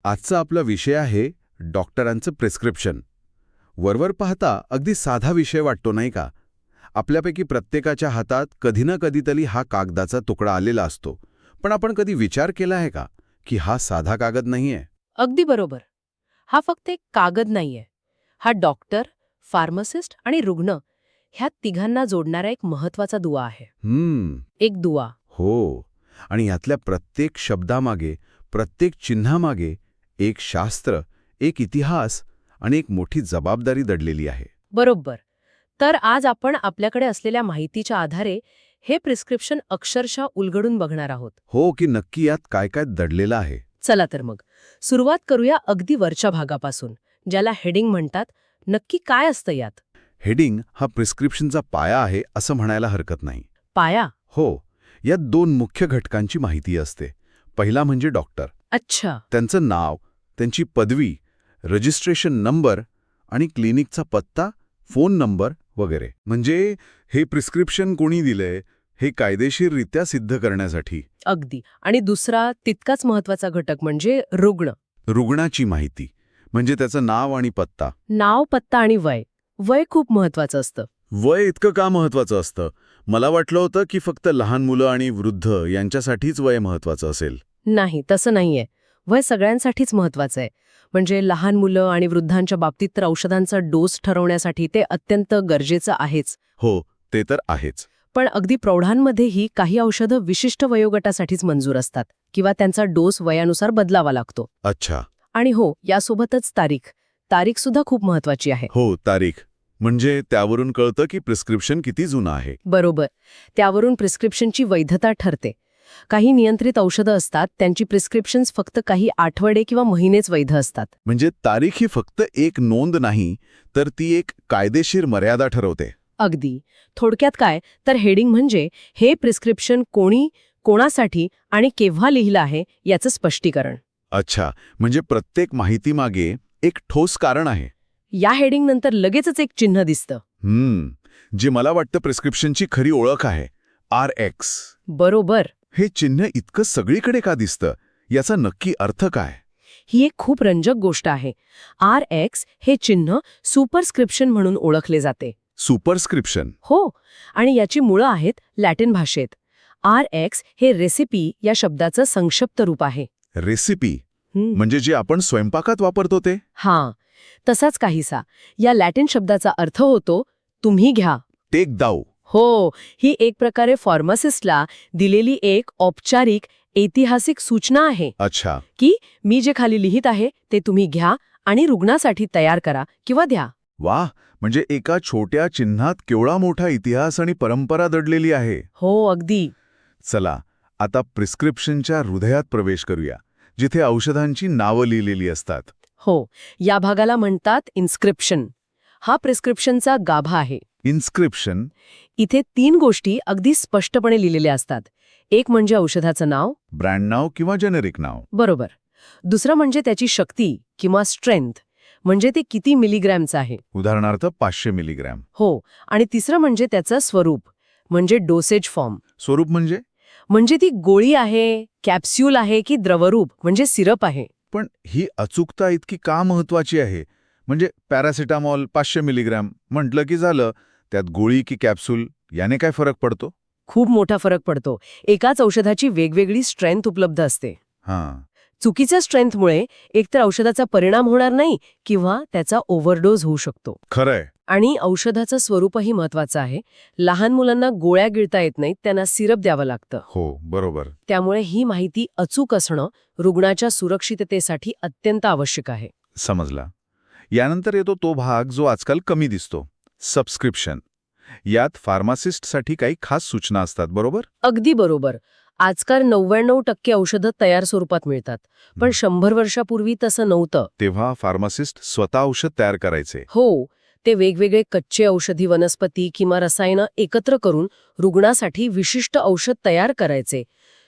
आजचा आपला विषय आहे डॉक्टरांचं प्रिस्क्रिप्शन. वरवर पाहता अगदी साधा विषय वाटतो नाही का? आपल्यापैकी प्रत्येकाच्या हातात कधी ना कधीतरी हा कागदाचा तुकडा आलेला असतो. पण आपण कधी विचार केला आहे का की हा साधा कागद नाहीये? अगदी बरोबर. हा फक्त एक कागद नाहीये. हा डॉक्टर, फार्मासिस्ट आणि रुग्ण ह्या तिघांना जोडणारा एक महत्वाचा दुवा आहे. एक दुवा. हो. आणि यातल्या प्रत्येक शब्दामागे, प्रत्येक चिन्हामागे एक शास्त्र, एक इतिहास आणि एक मोठी जबाबदारी दडलेली आहे. बरोबर. तर आज आपण आपल्याकडे असलेल्या माहितीच्या आधारे हे प्रिस्क्रिप्शन अक्षरशः उलगडून बघणार आहोत. हो, की नक्की यात काय काय दडलेलं आहे. चला तर मग सुरुवात करूया अगदी वरच्या भागापासून, ज्याला हेडिंग म्हणतात. नक्की काय असतं यात? हेडिंग हा प्रिस्क्रिप्शनचा पाया आहे असं म्हणायला हरकत नाही. पाया? हो. यात दोन मुख्य घटकांची माहिती असते. पहिला म्हणजे डॉक्टर. अच्छा. त्यांचं नाव, त्यांची पदवी, रजिस्ट्रेशन नंबर आणि क्लिनिकचा पत्ता, फोन नंबर वगैरे. म्हणजे हे प्रिस्क्रिप्शन कोणी दिलंय हे कायदेशीररित्या सिद्ध करण्यासाठी. अगदी. आणि दुसरा तितकाच महत्वाचा घटक म्हणजे रुग्ण. रुग्णाची माहिती म्हणजे त्याचं नाव आणि पत्ता. नाव, पत्ता आणि वय. वय खूप महत्वाचं असतं. वय इतकं का महत्वाचं असतं? मला वाटलं होतं की फक्त लहान मुलं आणि वृद्ध यांच्यासाठीच वय महत्वाचं असेल. नाही, तसं नाहीये. वय सगळ्यांसाठीच महत्वाचं आहे. म्हणजे लहान मुलं आणि वृद्धांच्या बाबतीत तर औषधांचा डोस ठरवण्यासाठी ते अत्यंत गरजेचं आहेच. हो, ते तर आहेच. पण अगदी प्रौढांमध्येही काही औषधं विशिष्ट वयोगटासाठीच मंजूर असतात किंवा त्यांचा डोस वयानुसार बदलावा लागतो. अच्छा. आणि हो, यासोबतच तारीख सुद्धा खूप महत्वाची आहे. हो, तारीख. म्हणजे त्यावरून कळतं की प्रिस्क्रिप्शन किती जुनं आहे. बरोबर. त्यावरून प्रिस्क्रिप्शनची वैधता ठरते. काही नियंत्रित औषधं असतात, त्यांची प्रिस्क्रिप्शन्स फक्त काही आठवडे किंवा महिनेच वैध असतात. म्हणजे तारीख ही फक्त एक नोंद नाही, तर ती एक कायदेशीर मर्यादा ठरवते. अगदी. थोडक्यात काय तर हेडिंग म्हणजे हे प्रिस्क्रिप्शन कोणी, कोणासाठी आणि केव्हा लिहिलं आहे याचं स्पष्टीकरण. अच्छा, म्हणजे प्रत्येक माहितीमागे एक ठोस कारण आहे. या हेडिंग नंतर लगेचच एक चिन्ह दिसतं. जे मला वाटतं प्रिस्क्रिप्शनची खरी ओळख आहे. RX. बरोबर. हे चिन्ह इतकं सगळीकडे का दिसतं? याचा नक्की अर्थ काय? ही एक खूप रंजक गोष्ट आहे. RX हे चिन्ह सुपरस्क्रिप्शन म्हणून ओळखले जाते. सुपरस्क्रिप्शन? हो. आणि याची मुळं आहेत लॅटिन भाषेत. RX हे रेसिपी या शब्दाचं संक्षिप्त रूप आहे. रेसिपी म्हणजे जे आपण स्वयंपाकात वापरतो ते? हां, तसाच काहीसा. या लॅटिन शब्दाचा अर्थ होतो तुम्ही घ्या. टेक दाऊ. हो, ही एक प्रकारे फार्मासिस्टला दिलेली एक औपचारिक ऐतिहासिक सूचना आहे. अच्छा. की मी जे खाली लिहित आहे ते तुम्ही घ्या आणि रुग्णासाठी तयार करा किंवा द्या. वाह, म्हणजे एका छोट्या चिन्हात केवढा मोठा इतिहास आणि परंपरा दडलेली आहे. हो, अगदी. चला, आता प्रिस्क्रिप्शनच्या हृदयात प्रवेश करूया, जिथे औषधांची नावं लिहिलेली असतात. हो, या भागाला म्हणतात इन्स्क्रिप्शन. हा प्रिस्क्रिप्शनचा गाभा आहे. इन्स्क्रिप्शन? इथे 3 गोष्टी अगदी स्पष्टपणे लिहिलेल्या असतात. एक म्हणजे औषधाचं नाव. ब्रँड नाव किंवा जेनेरिक नाव. बरोबर. दुसरं म्हणजे त्याची शक्ती किंवा स्ट्रेंथ, म्हणजे ते किती मिलीग्रॅमचं आहे. उदाहरणार्थ 500 मिलीग्रॅम. हो. आणि तिसरं म्हणजे त्याचं स्वरूप, म्हणजे डोसेज फॉर्म. स्वरूप म्हणजे ती गोळी आहे, कॅप्स्यूल आहे की द्रवरूप म्हणजे सिरप आहे. पण ही अचूकता इतकी का महत्वाची आहे? म्हणजे पॅरासिटामॉल 500 मिलीग्रॅम म्हटलं की झालं, त्यात गोळी की कॅप्सूल याने काय फरक पडतो? खूप मोठा फरक पडतो. एकाच औषधाची वेगवेगळी स्ट्रेंथ उपलब्ध असते. हां. चुकीच्या स्ट्रेंथमुळे एकतर औषधाचा परिणाम होणार नाही किंवा त्याचा ओव्हरडोस होऊ शकतो. खरंय. आणि औषधाचं स्वरूपही महत्वाचं आहे. लहान मुलांना गोळ्या गिळता येत नाहीत, त्यांना सिरप द्यावं लागतं. हो, बरोबर. त्यामुळे ही माहिती अचूक असणं रुग्णाच्या सुरक्षिततेसाठी अत्यंत आवश्यक आहे. समजला. यानंतर येतो तो भाग जो आजकाल कमी दिसतो, सबस्क्रिप्शन. यात फार्मासिस्टसाठी काही खास सूचना असतात, बरोबर? अगदी बरोबर. आजकाल 99% औषधं तयार स्वरूपात मिळतात. पण 100 वर्षापूर्वी तसं नव्हतं. तेव्हा फार्मासिस्ट स्वतः औषध तयार करायचे. हो, ते वेगवेगळे कच्चे औषधी वनस्पती किंवा रसायनं एकत्र करून रुग्णासाठी विशिष्ट औषध तयार करायचे.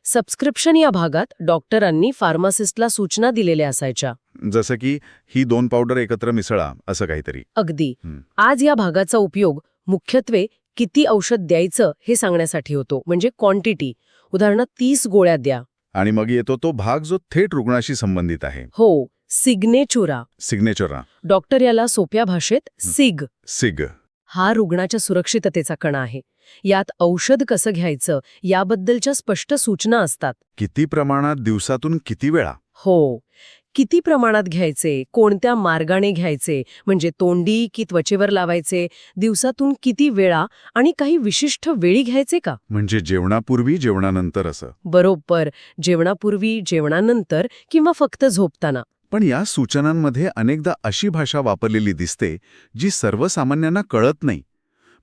सबस्क्रिप्शन या भागात डॉक्टरांनी फार्मासिस्टला सूचना दिलेल्या असायच्या. जसं की ही 2 पावडर एकत्र मिसळा, असं काहीतरी. अगदी. आज या भागाचा उपयोग मुख्यत्वे किती औषध द्यायचं हे सांगण्यासाठी होतो, म्हणजे क्वांटिटी. उदाहरणार्थ 30 गोळ्या द्या. आणि मग येतो तो भाग जो थेट रुग्णाशी संबंधित आहे. हो, सिग्नेचुरा. सिग्नेचर. डॉक्टर याला सोप्या भाषेत सिग. सिग. हा रुग्णाच्या सुरक्षिततेचा कणा आहे. यात औषध कसं घ्यायचं याबद्दलच्या स्पष्ट सूचना असतात. किती प्रमाणात, दिवसातून किती वेळा? हो, किती प्रमाणात घ्यायचे, कोणत्या मार्गाने घ्यायचे, म्हणजे तोंडी की त्वचेवर लावायचे, दिवसातून किती वेळा आणि काही विशिष्ट वेळी घ्यायचे का? म्हणजे जेवणापूर्वी, जेवणानंतर असं. बरोबर, जेवणापूर्वी, जेवणानंतर किंवा फक्त झोपताना. पण या सूचनांमध्ये अनेकदा अशी भाषा वापरलेली दिसते जी सर्वसामान्यांना कळत नाही.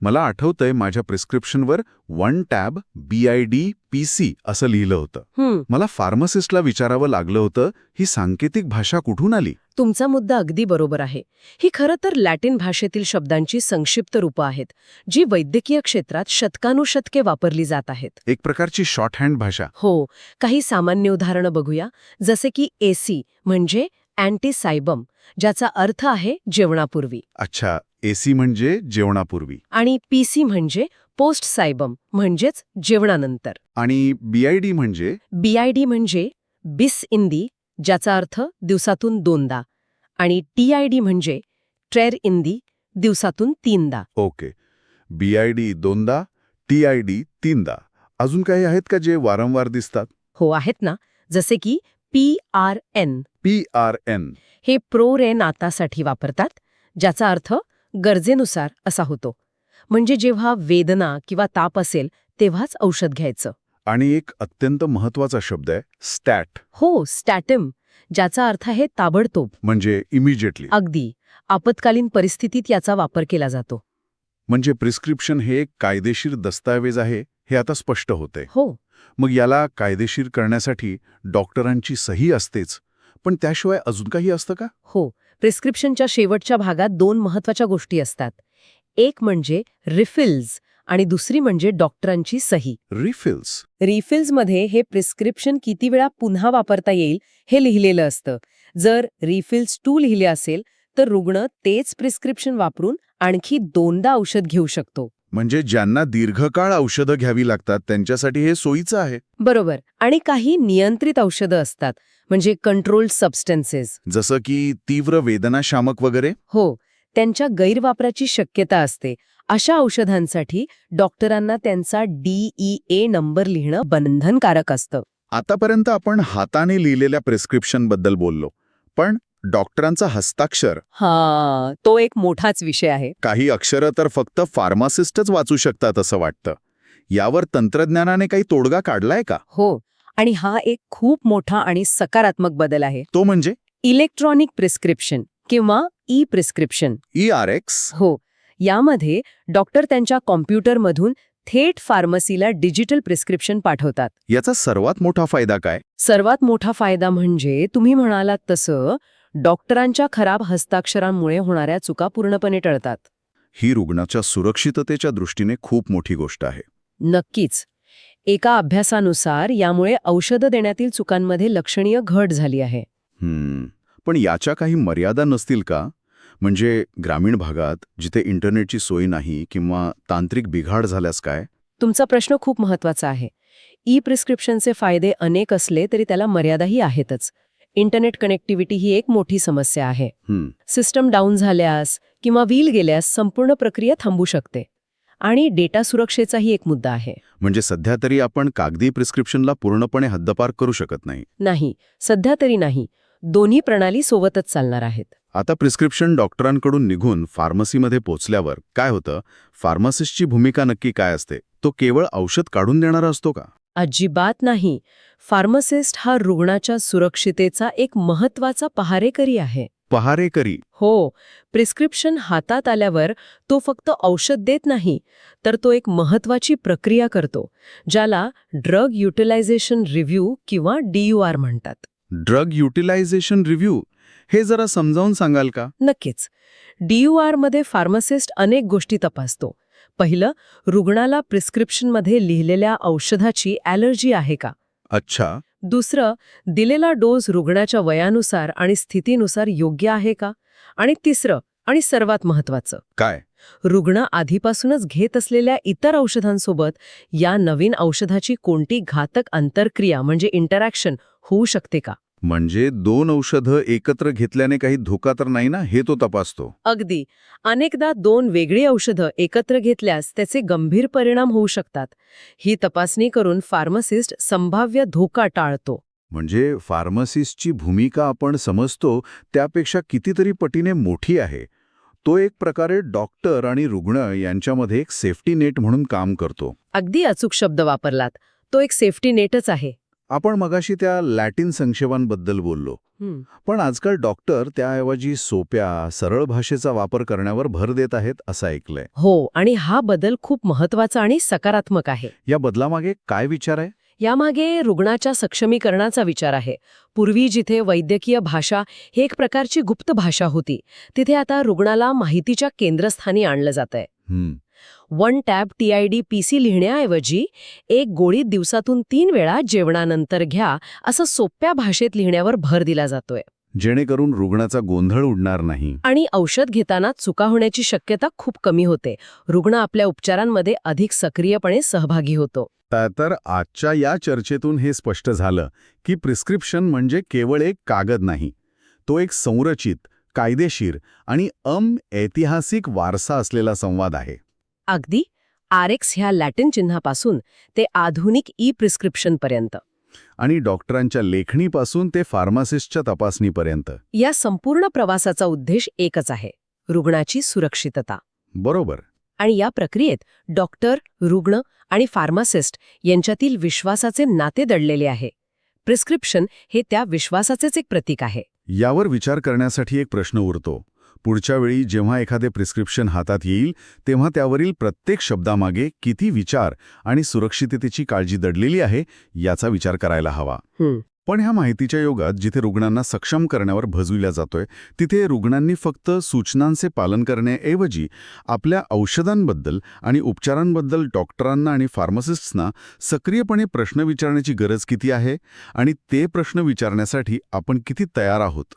मला आठवतंय माझ्या प्रिस्क्रिप्शनवर 1 टॅब BID PC असं लिहिलं होतं. मला फार्मासिस्टला विचारावं लागलं होतं, ही सांकेतिक भाषा कुठून आली? तुमचा मुद्दा अगदी बरोबर आहे. ही खरं तर लॅटिन भाषेतील शब्दांची संक्षिप्त रूपं आहेत, जी वैद्यकीय क्षेत्रात शतकानुशतके वापरली जात आहेत. एक प्रकारची शॉर्ट हँड भाषा. हो, काही सामान्य उदाहरणं बघूया. जसे की AC म्हणजे अँटीसायबम, ज्याचा अर्थ आहे जेवणापूर्वी. अच्छा, AC म्हणजे जेवणापूर्वी. आणि PC म्हणजे पोस्ट सायबम म्हणजेच जेवणानंतर. आणि BID म्हणजे? BID म्हणजे बिस इंदी, ज्याचा अर्थ दिवसातून 2दा. आणि TID म्हणजे ट्रेर इंदी, दिवसातून 3दा. ओके. BID 2दा, TID 3दा. अजून काही आहेत का जे वारंवार दिसतात? हो, आहेत ना. जसे की PRN. PRN. हे प्रो रे नातासाठी वापरतात, ज्याचा अर्थ गरजेनुसार असा होतो. म्हणजे जेव्हा वेदना किंवा ताप असेल तेव्हाच औषध घ्यायचं. आणि एक अत्यंत महत्वाचा शब्द आहे स्टॅट. हो, स्टॅटिम, ज्याचा अर्थ आहे ताबडतोब. म्हणजे इमिजिएटली. अगदी आपत्कालीन परिस्थितीत याचा वापर केला जातो. म्हणजे प्रिस्क्रिप्शन हे एक कायदेशीर दस्तऐवज आहे हे आता स्पष्ट होते. हो, मग याला कायदेशीर करण्यासाठी डॉक्टरांची सही असतेच, पण त्याशिवाय अजून काही असतं का? हो. प्रिस्क्रिप्शनच्या शेवटच्या भागात 2 महत्वाच्या गोष्टी असतात. एक म्हणजे रिफिल्स आणि दुसरी म्हणजे डॉक्टरांची सही. रिफिल्स. रिफिल्समध्ये हे प्रिस्क्रिप्शन किती वेळा पुन्हा वापरता येईल हे लिहिलेलं असतं. जर रिफिल्स 2 लिहिले असेल तर रुग्ण तेच प्रिस्क्रिप्शन वापरून आणखी 2दा औषध घेऊ शकतो. म्हणजे ज्यांना दीर्घकाळ औषधं घ्यावी लागतात त्यांच्यासाठी हे सोयीचं आहे. बरोबर. आणि काही नियंत्रित औषधं असतात, म्हणजे कंट्रोल्ड सबस्टन्सेस. जसं की तीव्र वेदनाशामक वगैरे. हो, त्यांच्या गैरवापराची शक्यता असते. अशा औषधांसाठी डॉक्टरांना त्यांचा DEA नंबर लिहिणं बंधनकारक असतं. आतापर्यंत आपण हाताने लिहिलेल्या प्रिस्क्रिप्शनबद्दल बोललो, पण डॉक्टरांचा हस्ताक्षर. हां, तो एक मोठाच विषय आहे. काही अक्षरं तर फक्त फार्मासिस्टच वाचू शकतात असं वाटतं. यावर तंत्रज्ञानाने काही तोडगा काढलाय का? हो, आणि हा एक खूप मोठा आणि सकारात्मक बदल आहे. तो म्हणजे इलेक्ट्रॉनिक प्रिस्क्रिप्शन किंवा ई-प्रिस्क्रिप्शन. ERX. हो, यामध्ये डॉक्टर त्यांच्या कॉम्प्युटरमधून थेट फार्मसीला डिजिटल प्रिस्क्रिप्शन पाठवतात. याचा सर्वात मोठा फायदा काय? सर्वात मोठा फायदा म्हणजे तुम्ही म्हणालात तसं डॉक्टरांच्या खराब हस्ताक्षरांमुळे होणाऱ्या चुका पूर्णपणे टळतात. ही रुग्णाच्या सुरक्षिततेच्या दृष्टीने खूप मोठी गोष्ट आहे. नक्कीच. एका अभ्यासानुसार यामुळे औषधं देण्यातील चुकांमध्ये लक्षणीय घट झाली आहे. पण याच्या काही मर्यादा नसतील का? म्हणजे ग्रामीण भागात जिथे इंटरनेटची सोय नाही किंवा तांत्रिक बिघाड झाल्यास काय? तुमचा प्रश्न खूप महत्वाचा आहे. ई-प्रिस्क्रिप्शनचे फायदे अनेक असले तरी त्याला मर्यादाही आहेतच. इंटरनेट कनेक्टिव्हिटी ही एक मोठी समस्या आहे. सिस्टम डाऊन झाल्यास किंवा व्हील गेल्यास संपूर्ण प्रक्रिया थांबू शकते. आणि डेटा सुरक्षेचाही एक मुद्दा आहे. म्हणजे सध्या तरी आपण कागदी प्रिस्क्रिप्शनला पूर्णपणे हद्दपार करू शकत नाही. नाही, सध्या तरी नाही. दोन्ही प्रणाली सोबतच चालणार आहेत. आता प्रिस्क्रिप्शन डॉक्टरांकडून निघून फार्मसीमध्ये पोचल्यावर काय होतं? फार्मासिस्टची भूमिका नक्की काय असते? तो केवळ औषध काढून देणारा असतो का? अजिबात नाही. फार्मासिस्ट हा रुग्णाच्या सुरक्षितेचा एक महत्वाचा पहारेकरी आहे. पहारेकरी. हो, प्रिस्क्रिप्शन हातात आल्यावर तो फक्त औषध देत नाही, तर तो एक महत्वाची प्रक्रिया करतो, ज्याला ड्रग युटिलायझेशन रिव्ह्यू किंवा DUR म्हणतात. Drug utilisation review. हे जरा समजावून सांगाल का? नक्कीच. DUR मध्ये फार्मासिस्ट अनेक गोष्टी तपासतो. पहिलं, रुग्णाला प्रिस्क्रिप्शनमध्ये लिहिलेल्या औषधाची ॲलर्जी आहे का? अच्छा. दुसरं, दिलेला डोस रुग्णाच्या वयानुसार आणि स्थितीनुसार योग्य आहे का? आणि तिसरं, आणि सर्वात महत्वाचं, काय? रुग्ण आधीपासूनच घेत असलेल्या इतर औषधांसोबत या नवीन औषधाची कोणती घातक आंतरक्रिया म्हणजे इंटरॅक्शन होऊ शकते का? म्हणजे 2 औषधं एकत्र घेतल्याने काही धोका तर नाही ना, हे तो तपासतो. अगदी. अनेकदा 2 वेगळी औषधं एकत्र घेतल्यास त्याचे गंभीर परिणाम होऊ शकतात. ही तपासणी करून फार्मासिस्ट संभाव्य धोका टाळतो. म्हणजे फार्मासिस्टची भूमिका आपण समजतो त्यापेक्षा कितीतरी पटीने मोठी आहे. तो एक प्रकारे डॉक्टर आणि रुग्ण यांच्यामध्ये एक सेफ्टी नेट म्हणून काम करतो. अगदी अचूक शब्द वापरलात. तो एक सेफ्टी नेटच आहे. आपण मगाशी त्या लॅटिन संक्षेपांबद्दल बोललो. पण आजकाल डॉक्टर त्याऐवजी सोप्या, सरळ भाषेचा वापर करण्यावर भर देत आहेत असं ऐकलंय. हो, आणि हा बदल खूप महत्वाचा आणि सकारात्मक आहे. या बदलामागे काय विचार आहे? यामागे रुग्णाच्या सक्षमीकरणाचा विचार आहे. पूर्वी जिथे वैद्यकीय भाषा ही एक प्रकारची गुप्त भाषा होती, तिथे आता रुग्णाला माहितीच्या केंद्रस्थानी आणलं जातंय. वन टॅब TID PC लिहिण्याऐवजी एक गोळी दिवसातून 3 वेळा जेवणानंतर घ्या असं सोप्या भाषेत लिहिण्यावर भर दिला जातोय. जेणेकरून रुग्णाचा गोंधळ उडणार नाही. आणि औषध घेताना चुका होण्याची शक्यता खूप कमी होते. रुग्ण आपल्या उपचारांमध्ये अधिक सक्रियपणे सहभागी होतो. तर आजच्या या चर्चेतून हे स्पष्ट झालं की प्रिस्क्रिप्शन म्हणजे केवळ एक कागद नाही. तो एक संरचित, कायदेशीर आणि ऐतिहासिक वारसा असलेला संवाद आहे. अगदी. RX ह्या लॅटिन चिन्हापासून ते आधुनिक प्रिस्क्रिप्शनपर्यंत. आणि डॉक्टरांच्या लेखणीपासून ते फार्मासिस्टच्या तपासणीपर्यंत. या संपूर्ण प्रवासाचा उद्देश एकच आहे: रुग्णाची सुरक्षितता. बरोबर. आणि या प्रक्रियेत डॉक्टर, रुग्ण आणि फार्मासिस्ट यांच्यातील विश्वासाचे नाते दडलेले आहे. प्रिस्क्रिप्शन हे त्या विश्वासाचेच एक प्रतीक आहे. यावर विचार करण्यासाठी एक प्रश्न उरतो. पुढच्या वेळी जेव्हा एखादे प्रिस्क्रिप्शन हातात येईल तेव्हा त्यावरील प्रत्येक शब्दामागे किती विचार आणि सुरक्षिततेची काळजी दडलेली आहे याचा विचार करायला हवा. पण ह्या माहितीच्या युगात जिथे रुग्णांना सक्षम करण्यावर भर दिला जातोय, तिथे रुग्णांनी फक्त सूचनांचे पालन करण्याऐवजी आपल्या औषधांबद्दल आणि उपचारांबद्दल डॉक्टरांना आणि फार्मासिस्ट्सना सक्रियपणे प्रश्न विचारण्याची गरज किती आहे आणि ते प्रश्न विचारण्यासाठी आपण किती तयार आहोत